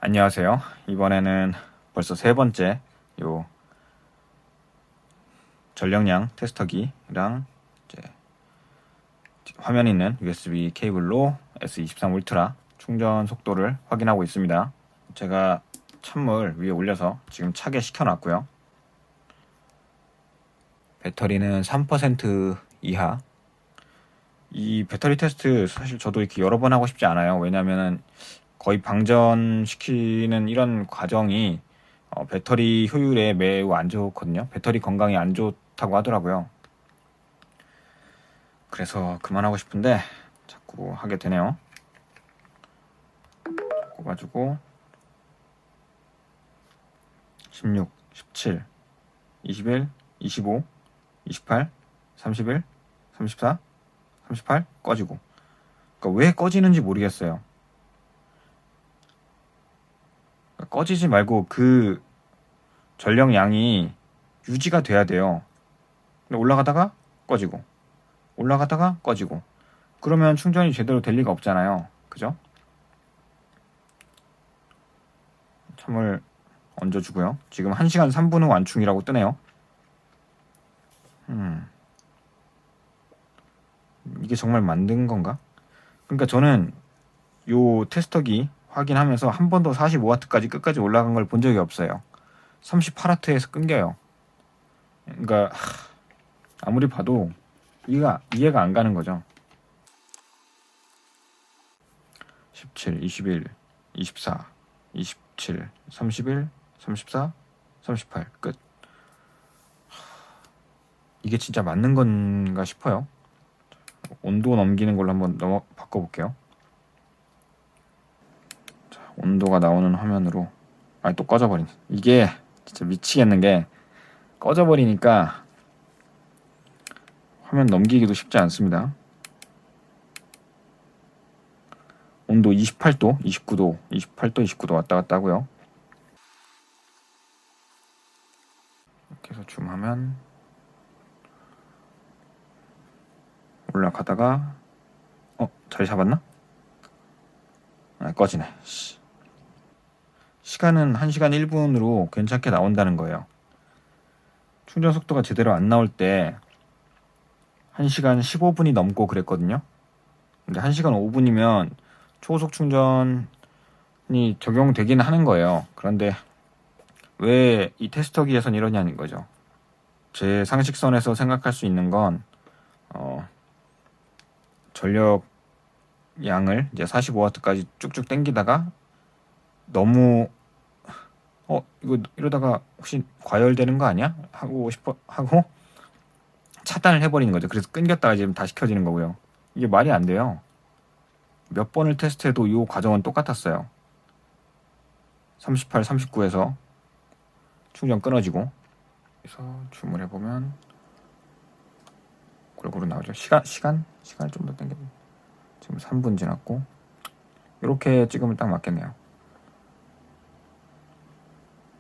안녕하세요. 이번에는 벌써 세 번째 요 전력량 테스터기랑 이제 화면 있는 USB 케이블로 S23 울트라 충전 속도를 확인하고 있습니다. 제가 찬물 위에 올려서 지금 차게 식혀놨고요. 배터리는 3% 이하. 이 배터리 테스트 사실 저도 이렇게 여러 번 하고 싶지 않아요. 왜냐면은 거의 방전시키는 이런 과정이 배터리 효율에 매우 안 좋거든요. 배터리 건강에 안 좋다고 하더라고요. 그래서 그만하고 싶은데 자꾸 하게 되네요. 꼽아주고 16, 17, 21, 25, 28, 31, 34, 38 꺼지고. 그러니까 왜 꺼지는지 모르겠어요. 그러니까 꺼지지 말고 그 전력량이 유지가 돼야 돼요. 근데 올라가다가 꺼지고 올라가다가 꺼지고 그러면 충전이 제대로 될 리가 없잖아요. 그죠? 참을 얹어주고요. 지금 1시간 3분 후 완충이라고 뜨네요. 이게 정말 만든 건가? 그러니까 저는 요 테스터기 확인하면서 한 번도 45W까지 끝까지 올라간 걸 본 적이 없어요. 38W에서 끊겨요. 그러니까 아무리 봐도 이해가 안 가는 거죠. 17, 21, 24, 27, 31, 34, 38 끝. 이게 진짜 맞는 건가 싶어요. 온도 넘기는 걸로 한번 바꿔볼게요. 자, 온도가 나오는 화면으로 또 꺼져버린. 이게 진짜 미치겠는 게 꺼져버리니까 화면 넘기기도 쉽지 않습니다. 온도 28도, 29도, 28도, 29도 왔다 갔다 하고요. 이렇게 해서 줌하면 올라가다가 자리 잡았나? 꺼지네. 시간은 1시간 1분으로 괜찮게 나온다는 거예요. 충전 속도가 제대로 안 나올 때 1시간 15분이 넘고 그랬거든요. 근데 1시간 5분이면 초고속 충전이 적용되긴 하는 거예요. 그런데 왜 이 테스터기에선 이러냐는 거죠. 제 상식선에서 생각할 수 있는 건 전력 양을 이제 45W까지 쭉쭉 당기다가 너무 이거 이러다가 혹시 과열되는 거 아니야? 하고 차단을 해버리는 거죠. 그래서 끊겼다가 지금 다시 켜지는 거고요. 이게 말이 안 돼요. 몇 번을 테스트해도 이 과정은 똑같았어요. 38, 39에서 충전 끊어지고 그래서 줌을 해보면 골고루 나오죠. 시간을 좀 더 당겨. 지금 3분 지났고 이렇게 찍으면 딱 맞겠네요.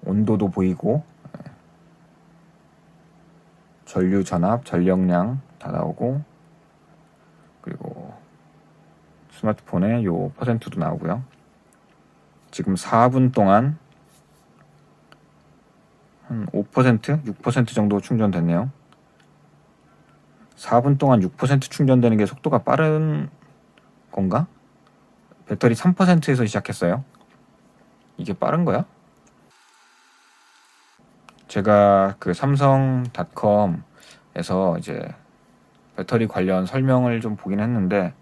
온도도 보이고 전류 전압, 전력량 다 나오고 그리고 스마트폰에 요 퍼센트도 나오고요. 지금 4분 동안 한 5%, 6% 정도 충전됐네요. 4분 동안 6% 충전되는 게 속도가 빠른 건가? 배터리 3%에서 시작했어요. 이게 빠른 거야? 제가 그 삼성닷컴에서 이제 배터리 관련 설명을 좀 보긴 했는데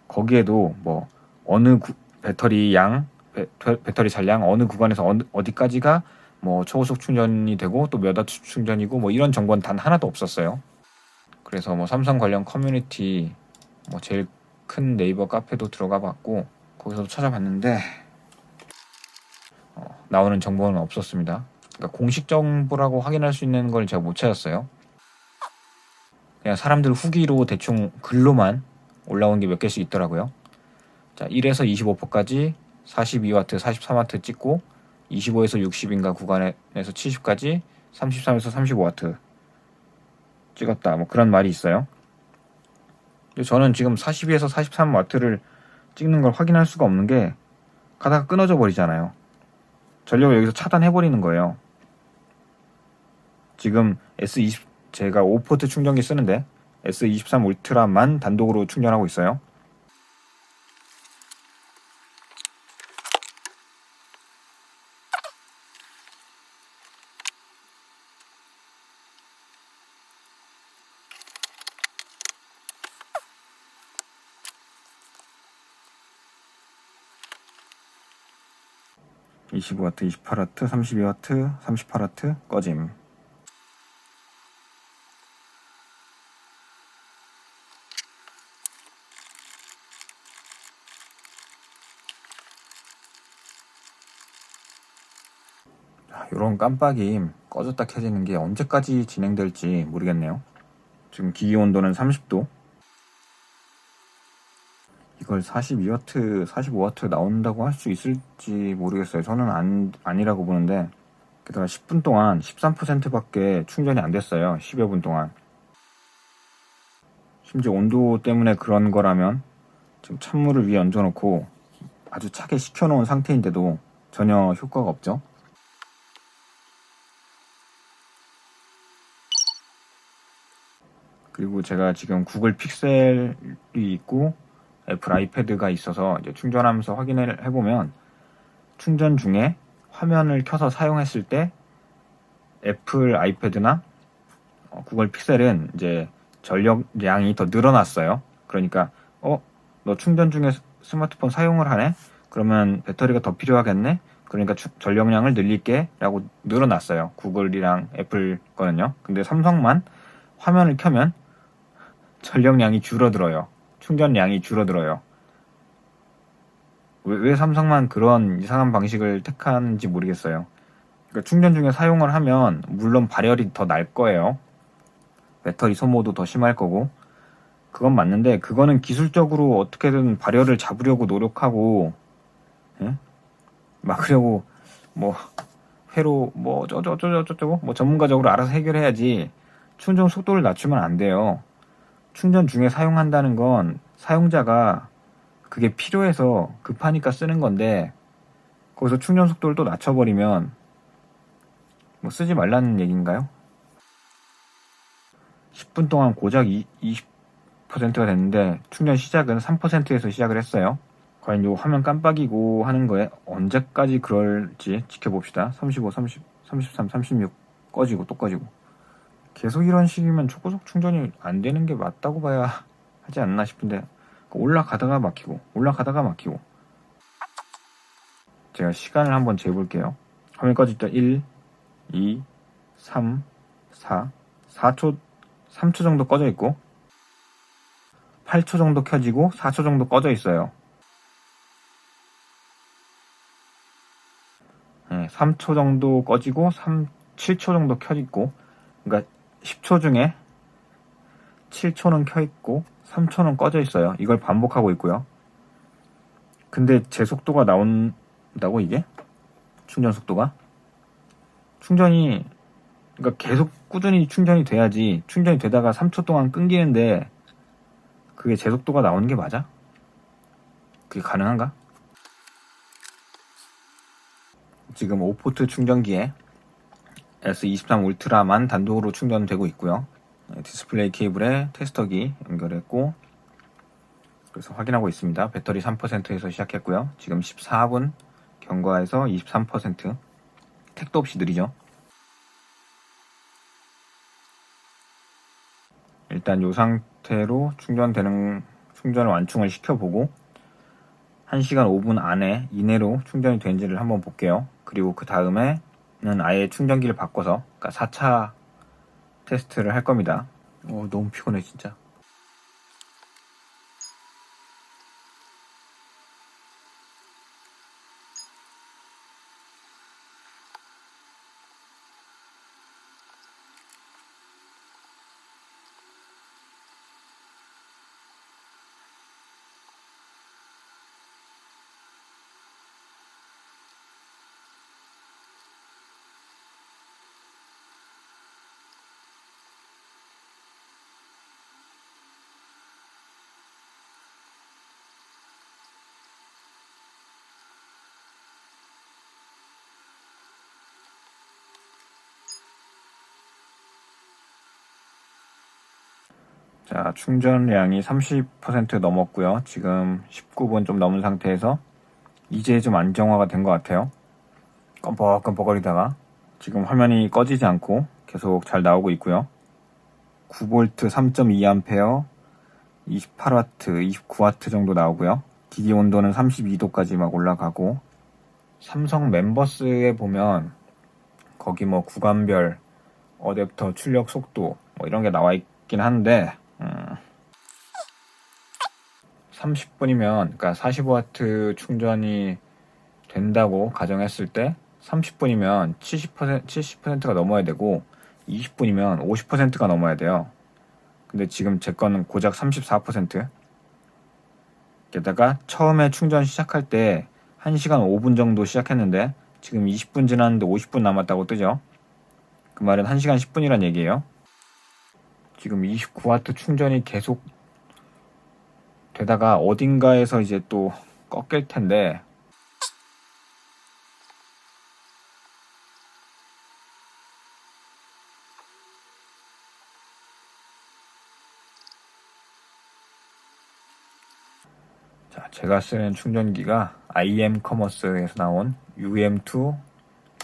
거기에도 뭐 어느 배터리 잔량 어느 구간에서 어디까지가 뭐 초고속 충전이 되고 또 몇 와트 충전이고 뭐 이런 정보는 단 하나도 없었어요. 그래서 뭐 삼성 관련 커뮤니티 뭐 제일 큰 네이버 카페도 들어가 봤고 거기서도 찾아봤는데 나오는 정보는 없었습니다. 그러니까 공식 정보라고 확인할 수 있는 걸 제가 못 찾았어요. 그냥 사람들 후기로 대충 글로만 올라온 게 몇 개씩 있더라고요. 자, 1에서 25%까지 42W, 43W 찍고 25에서 60인가 구간에서 70까지 33에서 35W 찍었다. 뭐 그런 말이 있어요. 근데 저는 지금 42에서 43W를 찍는 걸 확인할 수가 없는 게 가다가 끊어져 버리잖아요. 전력을 여기서 차단해버리는 거예요. 지금 제가 5포트 충전기 쓰는데 S23 울트라만 단독으로 충전하고 있어요. (25W) 28W 32W 38W 꺼짐. 이런 깜빡임 꺼졌다 켜지는 게 언제까지 진행될지 모르겠네요. 지금 기기 온도는 30도. 이걸 42W, 45W 나온다고 할 수 있을지 모르겠어요. 저는 아니라고 보는데, 게다가 10분 동안 13%밖에 충전이 안 됐어요. 10여 분 동안. 심지어 온도 때문에 그런 거라면 지금 찬물을 위에 얹어놓고 아주 차게 식혀놓은 상태인데도 전혀 효과가 없죠. 그리고 제가 지금 구글 픽셀이 있고 애플 아이패드가 있어서 이제 충전하면서 확인을 해보면 충전 중에 화면을 켜서 사용했을 때 애플 아이패드나 구글 픽셀은 이제 전력량이 더 늘어났어요. 그러니까 너 충전 중에 스마트폰 사용을 하네? 그러면 배터리가 더 필요하겠네? 그러니까 전력량을 늘릴게 라고 늘어났어요. 구글이랑 애플 거는요. 근데 삼성만 화면을 켜면 전력량이 줄어들어요. 충전량이 줄어들어요. 왜 삼성만 그런 이상한 방식을 택하는지 모르겠어요. 그러니까 충전 중에 사용을 하면 물론 발열이 더 날 거예요. 배터리 소모도 더 심할 거고 그건 맞는데 그거는 기술적으로 어떻게든 발열을 잡으려고 노력하고 막으려고 뭐 회로 뭐 어쩌고 뭐 전문가적으로 알아서 해결해야지 충전 속도를 낮추면 안 돼요. 충전 중에 사용한다는 건 사용자가 그게 필요해서 급하니까 쓰는 건데 거기서 충전 속도를 또 낮춰버리면 뭐 쓰지 말라는 얘기인가요? 10분 동안 고작 20%가 됐는데 충전 시작은 3%에서 시작을 했어요. 과연 이 화면 깜빡이고 하는 거에 언제까지 그럴지 지켜봅시다. 35, 30, 33, 36 꺼지고 또 꺼지고 계속 이런 식이면 초고속 충전이 안 되는 게 맞다고 봐야 하지 않나 싶은데 올라가다가 막히고 제가 시간을 한번 재볼게요. 화면 꺼질 때 1, 2, 3, 4, 4초, 3초 정도 꺼져 있고 8초 정도 켜지고 4초 정도 꺼져 있어요. 3초 정도 꺼지고 7초 정도 켜있고 그러니까 10초 중에 7초는 켜있고 3초는 꺼져 있어요. 이걸 반복하고 있고요. 근데 제 속도가 나온다고 이게? 충전 속도가? 그러니까 계속 꾸준히 충전이 돼야지 충전이 되다가 3초 동안 끊기는데 그게 제 속도가 나오는 게 맞아? 그게 가능한가? 지금 5포트 충전기에 S23 울트라만 단독으로 충전되고 있고요. 디스플레이 케이블에 테스터기 연결했고 그래서 확인하고 있습니다. 배터리 3%에서 시작했고요. 지금 14분 경과에서 23%. 택도 없이 느리죠. 일단 이 상태로 충전을 완충을 시켜보고 1시간 5분 이내로 충전이 되는지를 한번 볼게요. 그리고 그 다음에는 아예 충전기를 바꿔서 그러니까 4차 테스트를 할 겁니다. 너무 피곤해 진짜. 자, 충전량이 30% 넘었고요. 지금 19분 좀 넘은 상태에서 이제 좀 안정화가 된 것 같아요. 껌뻑껌뻑거리다가 지금 화면이 꺼지지 않고 계속 잘 나오고 있고요. 9V 3.2A 28W 29W 정도 나오고요. 기기 온도는 32도까지 막 올라가고, 삼성 멤버스에 보면 거기 뭐 구간별 어댑터 출력 속도 뭐 이런 게 나와 있긴 한데 30분이면 그러니까 45W 충전이 된다고 가정했을 때 30분이면 70%가 넘어야 되고 20분이면 50%가 넘어야 돼요. 근데 지금 제 거는 고작 34%. 게다가 처음에 충전 시작할 때 1시간 5분 정도 시작했는데 지금 20분 지났는데 50분 남았다고 뜨죠. 그 말은 1시간 10분이란 얘기예요. 지금 29W 충전이 계속 되다가 어딘가에서 이제 또 꺾일 텐데, 자, 제가 쓰는 충전기가 IM 커머스에서 나온 UM2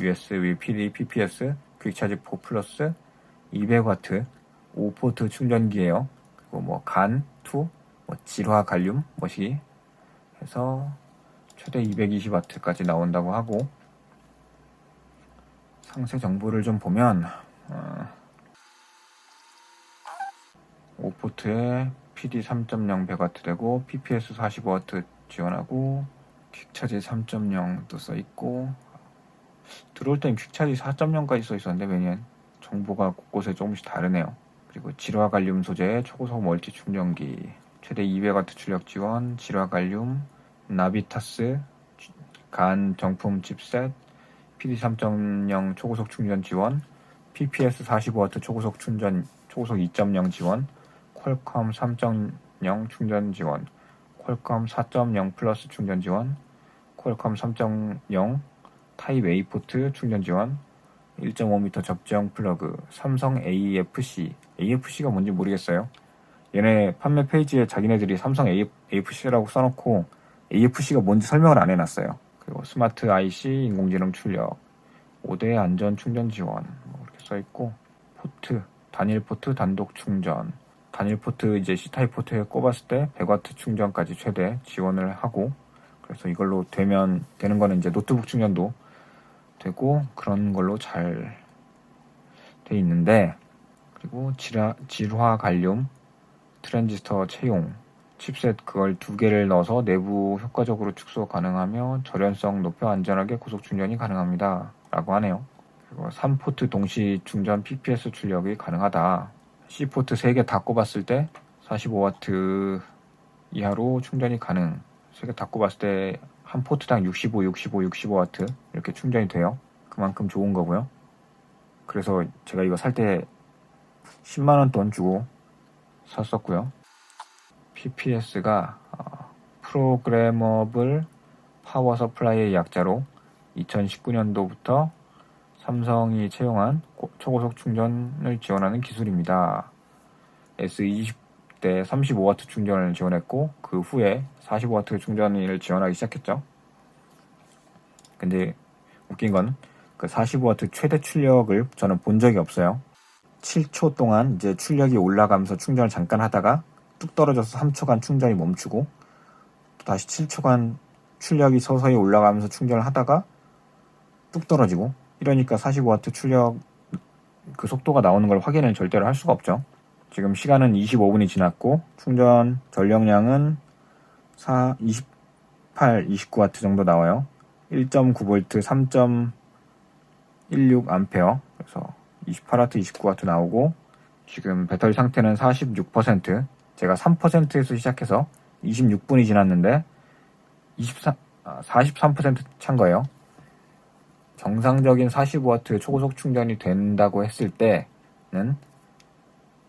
USB PD PPS 퀵차지 4 플러스 200W 5포트 충전기예요. 그리고 뭐 간, 투, 뭐 질화 갈륨 뭐시 해서 최대 220W까지 나온다고 하고, 상세 정보를 좀 보면 5포트에 PD 3.0 100W 되고 PPS 45W 지원하고 퀵차지 3.0도 써있고, 들어올 땐 퀵차지 4.0까지 써있었는데 매년 정보가 곳곳에 조금씩 다르네요. 그리고 질화 갈륨 소재의 초고속 멀티 충전기, 최대 200W 출력 지원, 질화 갈륨, 나비타스, 간 정품 칩셋, PD 3.0 초고속 충전 지원, PPS 45W 초고속 2.0 지원, 퀄컴 3.0 충전 지원, 퀄컴 4.0 플러스 충전 지원, 퀄컴 3.0 타입 A 포트 충전 지원, 1.5m 접지형 플러그, 삼성 AFC가 뭔지 모르겠어요. 얘네 판매 페이지에 자기네들이 삼성 AFC라고 써놓고 AFC가 뭔지 설명을 안 해놨어요. 그리고 스마트 IC, 인공지능 출력, 5대 안전 충전 지원 뭐 이렇게 써있고, 포트, 단일 포트 단독 충전, 단일 포트 이제 C타입 포트에 꼽았을 때 100W 충전까지 최대 지원을 하고, 그래서 이걸로 되는 거는 이제 노트북 충전도 되고 그런 걸로 잘 돼 있는데, 그리고 질화 갈륨, 트랜지스터 채용, 칩셋 그걸 2개를 넣어서 내부 효과적으로 축소 가능하며 절연성 높여 안전하게 고속 충전이 가능합니다 라고 하네요. 그리고 3포트 동시 충전 PPS 출력이 가능하다. C포트 3개 다 꼽았을 때 45W 이하로 충전이 가능. 3개 다 꼽았을 때 한 포트당 65W 이렇게 충전이 돼요. 그만큼 좋은 거고요. 그래서 제가 이거 살 때 10만원 돈 주고 샀었고요. PPS가 프로그래머블 파워 서플라이의 약자로 2019년도부터 삼성이 채용한 초고속 충전을 지원하는 기술입니다. S20대 35W 충전을 지원했고 그 후에 45W 충전을 지원하기 시작했죠. 근데 웃긴 건 그 45W 최대 출력을 저는 본 적이 없어요. 7초 동안 이제 출력이 올라가면서 충전을 잠깐 하다가 뚝 떨어져서 3초간 충전이 멈추고, 또 다시 7초간 출력이 서서히 올라가면서 충전을 하다가 뚝 떨어지고, 이러니까 45W 출력 그 속도가 나오는 걸 확인을 절대로 할 수가 없죠. 지금 시간은 25분이 지났고 충전 전력량은 29W 정도 나와요. 1.9V 3.16A, 그래서 28W 29W 나오고, 지금 배터리 상태는 46%, 제가 3%에서 시작해서 26분이 지났는데 43% 찬 거예요. 정상적인 45W 초고속 충전이 된다고 했을 때는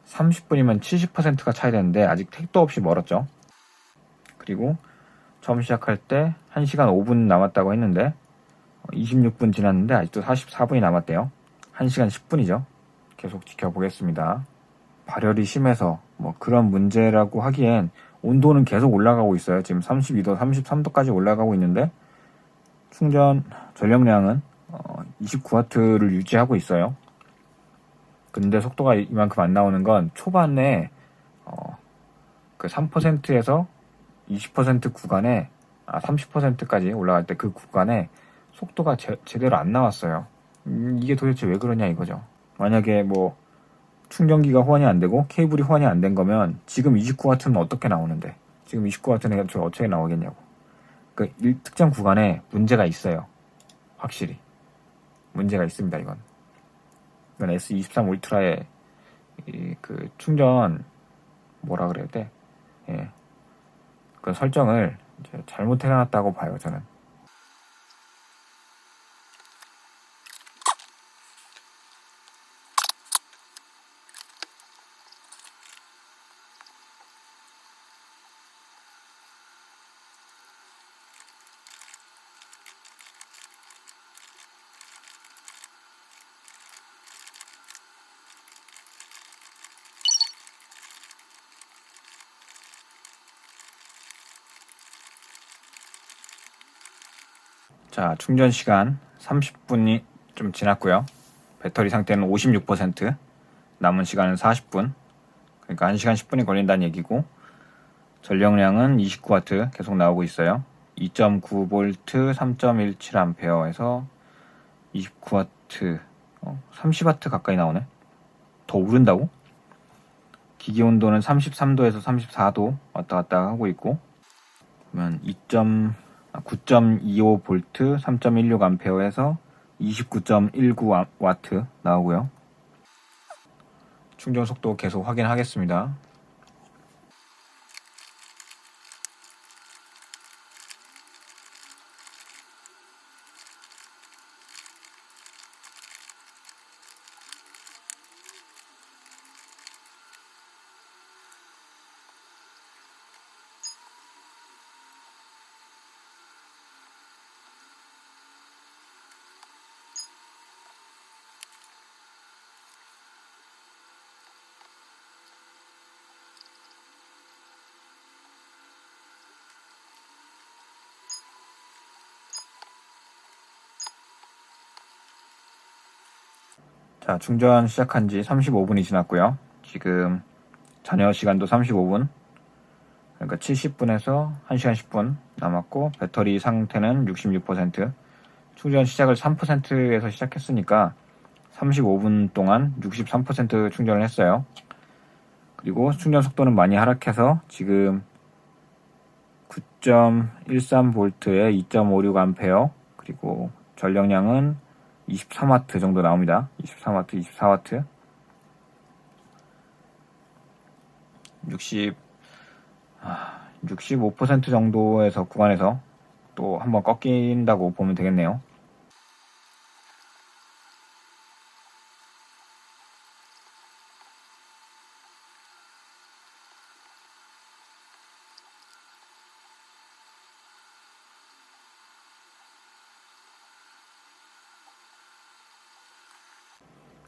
30분이면 70%가 차야 되는데 아직 택도 없이 멀었죠. 그리고 처음 시작할 때 1시간 5분 남았다고 했는데 26분 지났는데 아직도 44분이 남았대요. 1시간 10분이죠. 계속 지켜보겠습니다. 발열이 심해서 뭐 그런 문제라고 하기엔 온도는 계속 올라가고 있어요. 지금 32도, 33도까지 올라가고 있는데 충전 전력량은 29W를 유지하고 있어요. 근데 속도가 이만큼 안 나오는 건 초반에 그 3%에서 20% 구간에 30%까지 올라갈 때 그 구간에 속도가 제대로 안 나왔어요. 이게 도대체 왜 그러냐 이거죠. 만약에 뭐 충전기가 호환이 안 되고 케이블이 호환이 안 된 거면 지금 29W는 어떻게 나오는데 지금 29W는 어떻게 나오겠냐고. 그 특정 구간에 문제가 있어요. 확실히 문제가 있습니다. 이건 S23 울트라의 그 충전 뭐라 그래야 돼? 예, 그 설정을 이제 잘못 해놨다고 봐요. 저는. 자, 충전 시간 30분이 좀 지났고요. 배터리 상태는 56%, 남은 시간은 40분. 그러니까 1시간 10분이 걸린다는 얘기고, 전력량은 29W 계속 나오고 있어요. 2.9V 3.17A에서 29W, 30W 가까이 나오네. 더 오른다고? 기기 온도는 33도에서 34도 왔다 갔다 하고 있고, 그러면 9.25V 3.16A에서 29.19W 나오고요. 충전 속도 계속 확인하겠습니다. 자, 충전 시작한 지 35분이 지났고요. 지금 잔여 시간도 35분. 그러니까 70분에서 1시간 10분 남았고, 배터리 상태는 66%. 충전 시작을 3%에서 시작했으니까 35분 동안 63% 충전을 했어요. 그리고 충전 속도는 많이 하락해서 지금 9.13V에 2.56A, 그리고 전력량은 23W 정도 나옵니다. 23W, 24W. 65% 정도에서 구간에서 또 한번 꺾인다고 보면 되겠네요.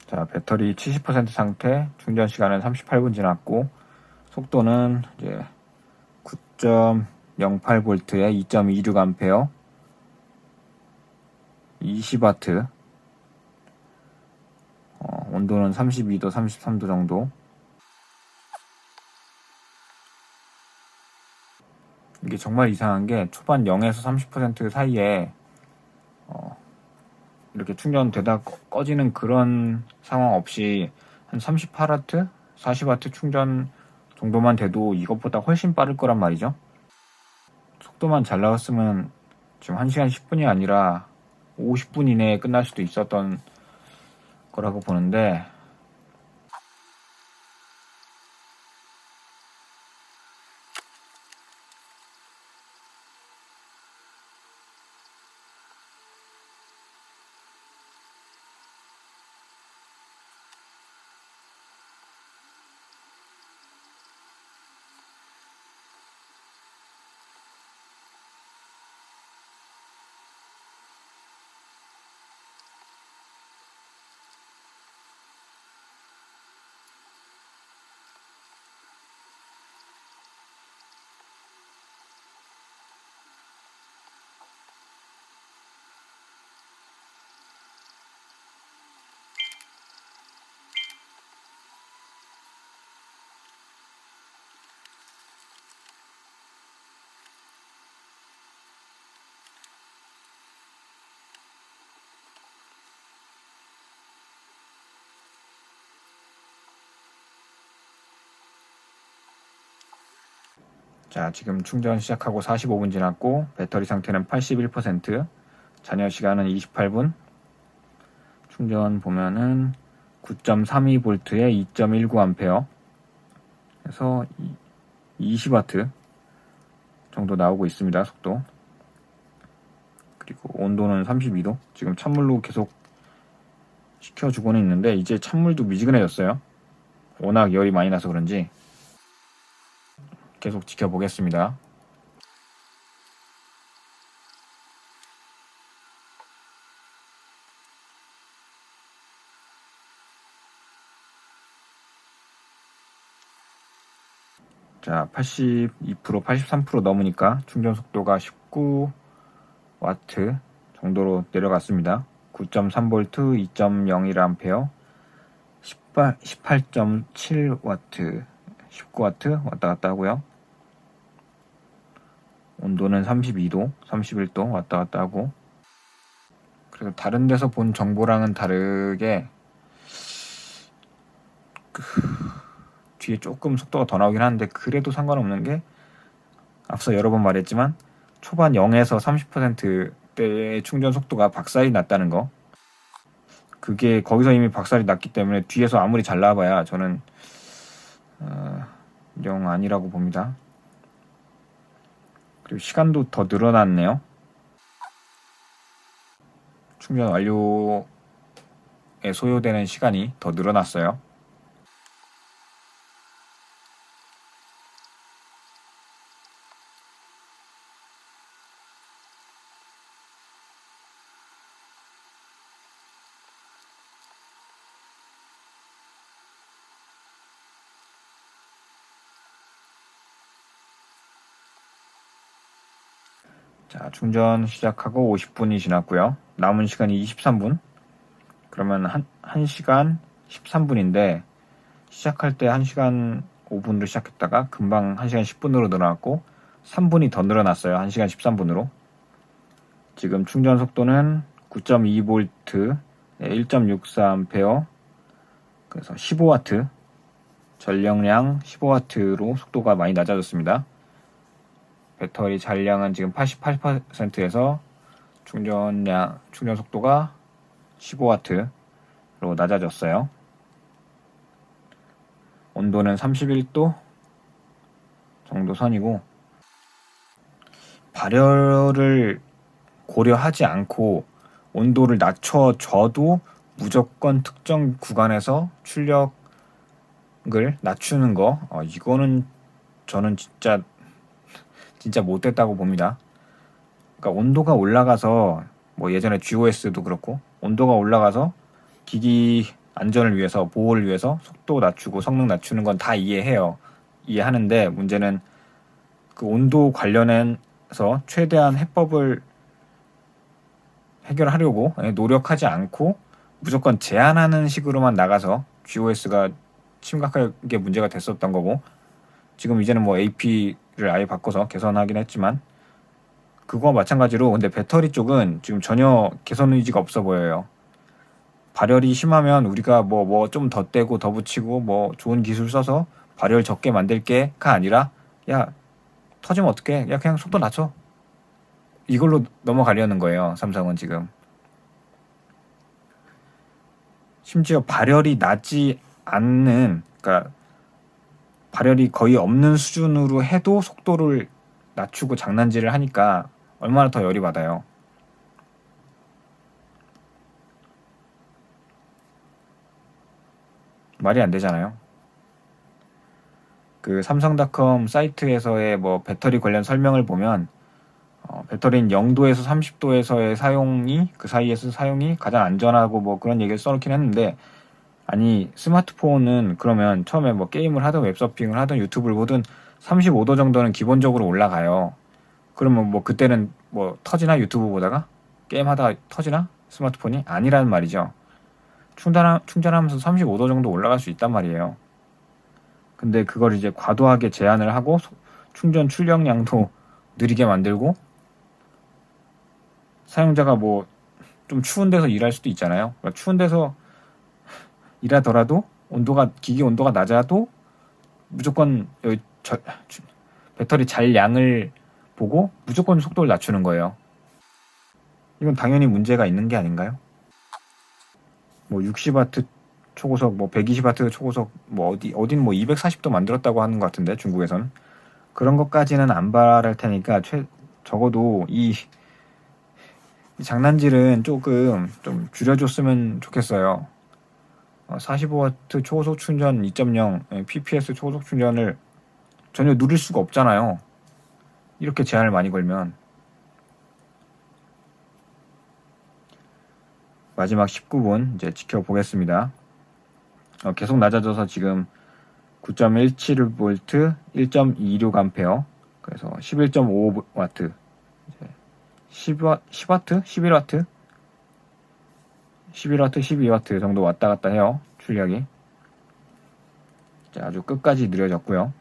자, 배터리 70% 상태, 충전 시간은 38분 지났고, 속도는 이제 9.08V에 2.26A, 20W, 온도는 32도, 33도 정도. 이게 정말 이상한 게 초반 0에서 30% 사이에 이렇게 충전되다 꺼지는 그런 상황 없이 한 38W, 40W 충전 정도만 돼도 이것보다 훨씬 빠를 거란 말이죠. 속도만 잘 나왔으면 지금 1시간 10분이 아니라 50분 이내에 끝날 수도 있었던 거라고 보는데, 자, 지금 충전 시작하고 45분 지났고 배터리 상태는 81%, 잔여 시간은 28분. 충전 보면은 9.32V에 2.19A, 그래서 20W 정도 나오고 있습니다. 속도. 그리고 온도는 32도. 지금 찬물로 계속 식혀주고는 있는데 이제 찬물도 미지근해졌어요. 워낙 열이 많이 나서 그런지. 계속 지켜보겠습니다. 자, 82%, 83% 넘으니까 충전 속도가 19W 정도로 내려갔습니다. 9.3V, 2.01A, 18.7W, 19W 왔다 갔다 하고요. 온도는 32도, 31도 왔다 갔다 하고. 그래서 다른 데서 본 정보랑은 다르게 뒤에 조금 속도가 더 나오긴 하는데 그래도 상관없는 게 앞서 여러 번 말했지만 초반 0에서 30%대의 충전 속도가 박살이 났다는 거. 그게 거기서 이미 박살이 났기 때문에 뒤에서 아무리 잘 나와봐야 저는 0 아니라고 봅니다. 그리고 시간도 더 늘어났네요. 충전 완료에 소요되는 시간이 더 늘어났어요. 자, 충전 시작하고 50분이 지났고요. 남은 시간이 23분. 그러면 1시간 13분인데 시작할 때 1시간 5분으로 시작했다가 금방 1시간 10분으로 늘어났고 3분이 더 늘어났어요. 1시간 13분으로. 지금 충전 속도는 9.2V, 1.64A, 그래서 15W, 전력량 15W로 속도가 많이 낮아졌습니다. 배터리 잔량은 지금 88%에서 충전 속도가 15W로 낮아졌어요. 온도는 31도 정도 선이고, 발열을 고려하지 않고 온도를 낮춰줘도 무조건 특정 구간에서 출력을 낮추는 거, 이거는 저는 진짜 못됐다고 봅니다. 그러니까 온도가 올라가서 뭐 예전에 GOS도 그렇고 온도가 올라가서 기기 안전을 위해서, 보호를 위해서 속도 낮추고 성능 낮추는 건 다 이해하는데 문제는 그 온도 관련해서 최대한 해법을 해결하려고 노력하지 않고 무조건 제한하는 식으로만 나가서 GOS가 심각하게 문제가 됐었던 거고, 지금 이제는 뭐 AP를 아예 바꿔서 개선하긴 했지만 그거와 마찬가지로 근데 배터리 쪽은 지금 전혀 개선 의지가 없어 보여요. 발열이 심하면 우리가 뭐 좀 더 떼고 더 붙이고 뭐 좋은 기술 써서 발열 적게 만들게가 아니라, 야 터지면 어떡해, 야 그냥 속도 낮춰, 이걸로 넘어가려는 거예요. 삼성은 지금. 심지어 발열이 나지 않는, 그러니까 발열이 거의 없는 수준으로 해도 속도를 낮추고 장난질을 하니까 얼마나 더 열이 받아요. 말이 안 되잖아요. 그 삼성닷컴 사이트에서의 뭐 배터리 관련 설명을 보면 배터리는 0도에서 30도에서의 사용이, 그 사이에서 사용이 가장 안전하고 뭐 그런 얘기를 써놓긴 했는데, 아니 스마트폰은 그러면 처음에 뭐 게임을 하든 웹서핑을 하든 유튜브를 보든 35도 정도는 기본적으로 올라가요. 그러면 뭐 그때는 뭐 터지나, 유튜브 보다가 게임하다가 터지나 스마트폰이? 아니라는 말이죠. 충전하면서 35도 정도 올라갈 수 있단 말이에요. 근데 그걸 이제 과도하게 제한을 하고 충전 출력량도 느리게 만들고, 사용자가 뭐 좀 추운 데서 일할 수도 있잖아요. 그러니까 추운 데서 일하더라도 기기 온도가 낮아도 무조건 여기 배터리 잘 양을 보고 무조건 속도를 낮추는 거예요. 이건 당연히 문제가 있는 게 아닌가요? 뭐 60W 초고속, 뭐 120W 초고속, 뭐 어딘 뭐 240도 만들었다고 하는 것 같은데, 중국에선. 그런 것까지는 안 바랄 테니까 적어도 이 장난질은 조금 좀 줄여줬으면 좋겠어요. 45W 초고속 충전 2.0 PPS 초고속 충전을 전혀 누릴 수가 없잖아요. 이렇게 제한을 많이 걸면. 마지막 19분 이제 지켜보겠습니다. 계속 낮아져서 지금 9.17V 1.26A, 그래서 11.5W, 10W? 11W? 11W, 12W 정도 왔다 갔다 해요. 출력이. 아주 끝까지 느려졌고요.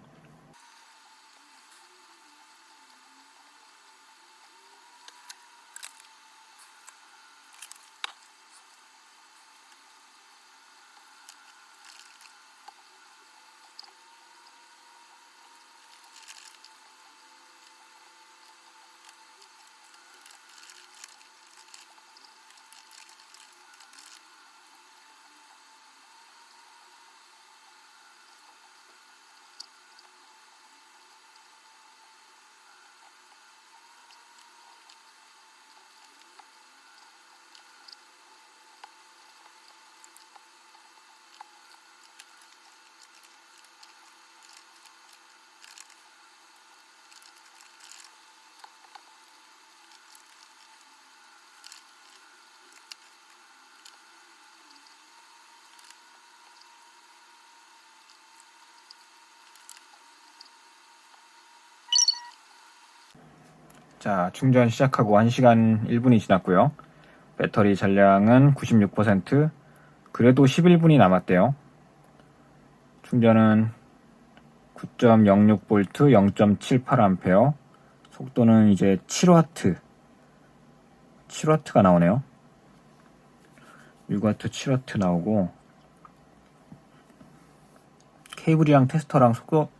자, 충전 시작하고 1시간 1분이 지났고요. 배터리 잔량은 96%, 그래도 11분이 남았대요. 충전은 9.06V 0.78A, 속도는 이제 7W가 나오네요. 6W 7W 나오고, 케이블이랑 테스터랑 속도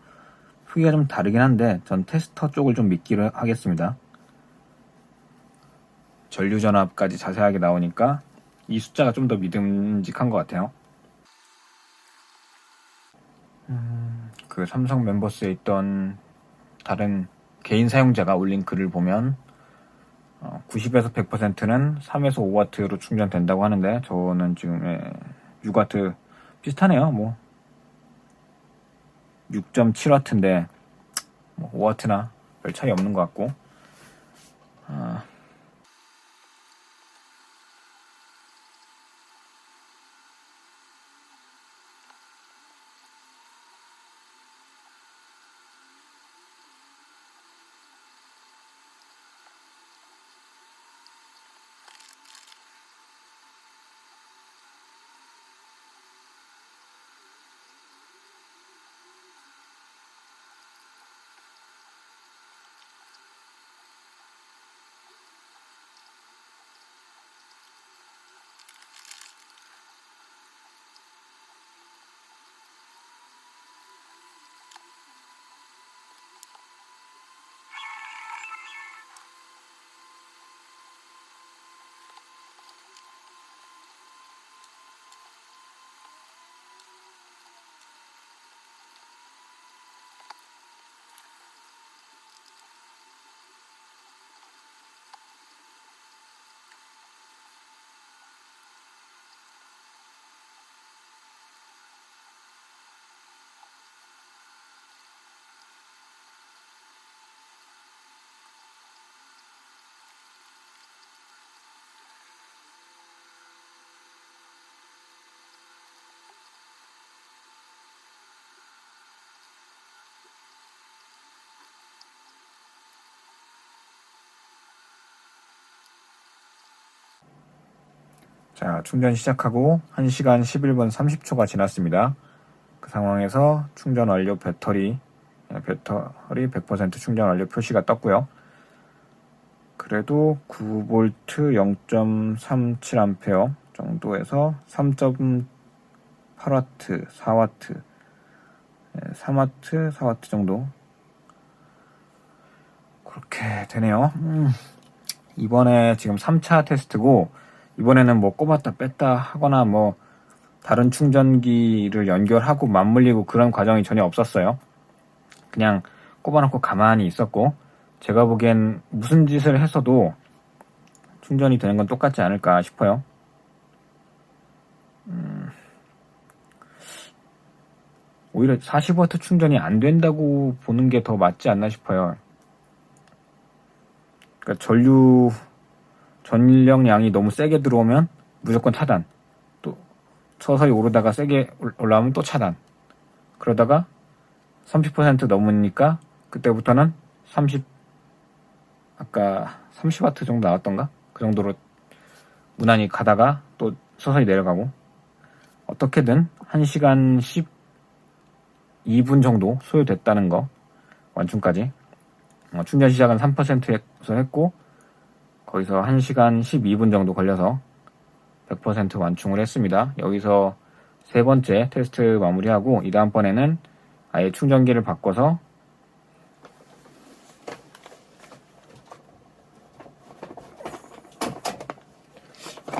후기가 좀 다르긴 한데 전 테스터 쪽을 좀 믿기로 하겠습니다. 전류전압까지 자세하게 나오니까 이 숫자가 좀 더 믿음직한 것 같아요. 그 삼성 멤버스에 있던 다른 개인 사용자가 올린 글을 보면 90에서 100%는 3에서 5W로 충전된다고 하는데, 저는 지금 6W 비슷하네요. 뭐 6.7W인데 뭐 5W나 별 차이 없는 것 같고. 자, 충전 시작하고 1시간 11분 30초가 지났습니다. 그 상황에서 충전 완료 배터리 100% 충전 완료 표시가 떴고요. 그래도 9V 0.37A 정도에서 3.8W, 4W, 3W, 4W 정도 그렇게 되네요. 이번에 지금 3차 테스트고, 이번에는 뭐 꼽았다 뺐다 하거나 뭐 다른 충전기를 연결하고 맞물리고 그런 과정이 전혀 없었어요. 그냥 꼽아놓고 가만히 있었고, 제가 보기엔 무슨 짓을 했어도 충전이 되는 건 똑같지 않을까 싶어요. 오히려 40W 충전이 안 된다고 보는 게 더 맞지 않나 싶어요. 그러니까 전력량이 너무 세게 들어오면 무조건 차단. 또 서서히 오르다가 세게 올라오면 또 차단. 그러다가 30% 넘으니까 그때부터는 아까 30W 정도 나왔던가? 그 정도로 무난히 가다가 또 서서히 내려가고, 어떻게든 1시간 12분 정도 소요됐다는 거, 완충까지. 충전 시작은 3%에서 했고, 거기서 1시간 12분 정도 걸려서 100% 완충을 했습니다. 여기서 세 번째 테스트 마무리하고, 이 다음번에는 아예 충전기를 바꿔서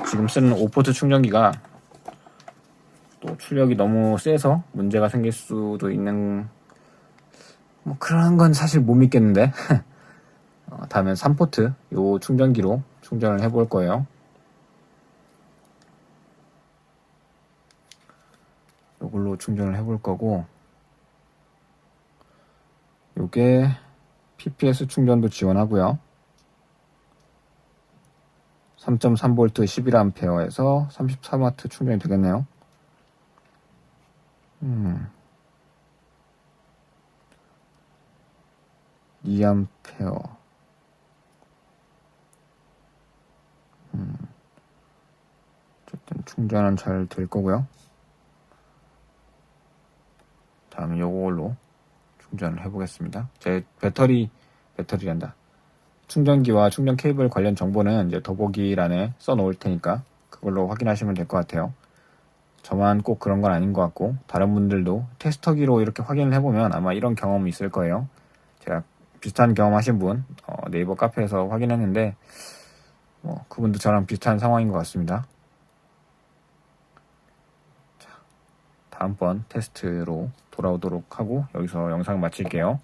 지금 쓰는 5포트 충전기가 또 출력이 너무 세서 문제가 생길 수도 있는, 뭐 그런 건 사실 못 믿겠는데 다음엔 3포트 요 충전기로 충전을 해볼 거예요. 요걸로 충전을 해볼 거고, 요게 PPS 충전도 지원하고요. 3.3V 11A에서 33W 충전이 되겠네요. 2A. 어쨌든 충전은 잘 될 거고요. 다음에 요걸로 충전을 해보겠습니다. 제 배터리란다. 충전기와 충전 케이블 관련 정보는 이제 더보기란에 써놓을 테니까 그걸로 확인하시면 될 것 같아요. 저만 꼭 그런 건 아닌 것 같고, 다른 분들도 테스터기로 이렇게 확인을 해보면 아마 이런 경험이 있을 거예요. 제가 비슷한 경험하신 분 네이버 카페에서 확인했는데 그분도 저랑 비슷한 상황인 것 같습니다. 자, 다음번 테스트로 돌아오도록 하고 여기서 영상 마칠게요.